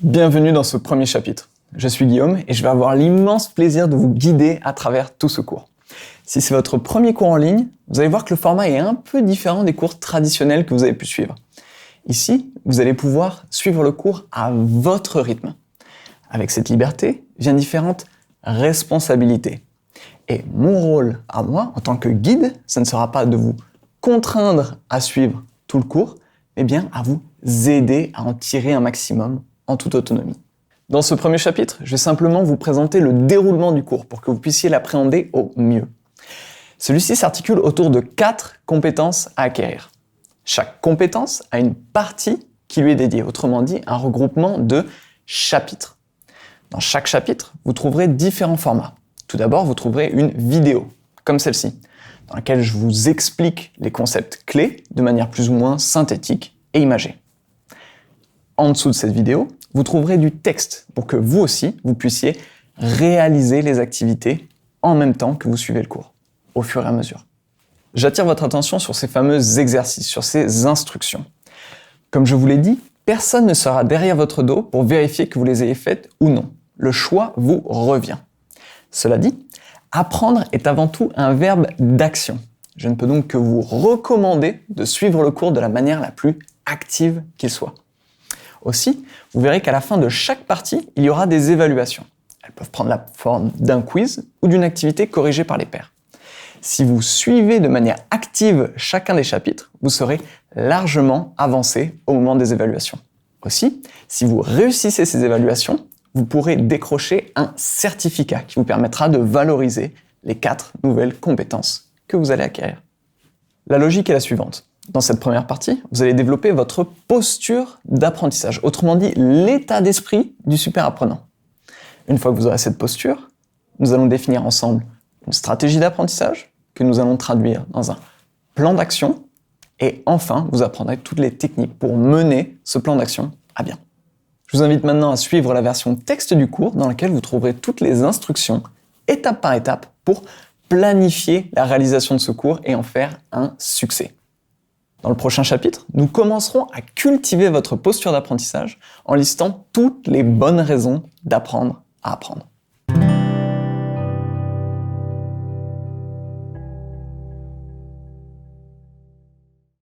Bienvenue dans ce premier chapitre. Je suis Guillaume et je vais avoir l'immense plaisir de vous guider à travers tout ce cours. Si c'est votre premier cours en ligne, vous allez voir que le format est un peu différent des cours traditionnels que vous avez pu suivre. Ici, vous allez pouvoir suivre le cours à votre rythme. Avec cette liberté viennent différentes responsabilités. Et mon rôle à moi, en tant que guide, ce ne sera pas de vous contraindre à suivre tout le cours, mais bien à vous aider à en tirer un maximum en toute autonomie. Dans ce premier chapitre, je vais simplement vous présenter le déroulement du cours pour que vous puissiez l'appréhender au mieux. Celui-ci s'articule autour de 4 compétences à acquérir. Chaque compétence a une partie qui lui est dédiée, autrement dit un regroupement de chapitres. Dans chaque chapitre, vous trouverez différents formats. Tout d'abord, vous trouverez une vidéo, comme celle-ci, dans laquelle je vous explique les concepts clés de manière plus ou moins synthétique et imagée. En dessous de cette vidéo, vous trouverez du texte pour que vous aussi, vous puissiez réaliser les activités en même temps que vous suivez le cours, au fur et à mesure. J'attire votre attention sur ces fameux exercices, sur ces instructions. Comme je vous l'ai dit, personne ne sera derrière votre dos pour vérifier que vous les ayez faites ou non. Le choix vous revient. Cela dit, apprendre est avant tout un verbe d'action. Je ne peux donc que vous recommander de suivre le cours de la manière la plus active qu'il soit. Aussi, vous verrez qu'à la fin de chaque partie, il y aura des évaluations. Elles peuvent prendre la forme d'un quiz ou d'une activité corrigée par les pairs. Si vous suivez de manière active chacun des chapitres, vous serez largement avancé au moment des évaluations. Aussi, si vous réussissez ces évaluations, vous pourrez décrocher un certificat qui vous permettra de valoriser les 4 nouvelles compétences que vous allez acquérir. La logique est la suivante. Dans cette première partie, vous allez développer votre posture d'apprentissage, autrement dit l'état d'esprit du super apprenant. Une fois que vous aurez cette posture, nous allons définir ensemble une stratégie d'apprentissage que nous allons traduire dans un plan d'action et enfin, vous apprendrez toutes les techniques pour mener ce plan d'action à bien. Je vous invite maintenant à suivre la version texte du cours dans laquelle vous trouverez toutes les instructions, étape par étape, pour planifier la réalisation de ce cours et en faire un succès. Dans le prochain chapitre, nous commencerons à cultiver votre posture d'apprentissage en listant toutes les bonnes raisons d'apprendre à apprendre.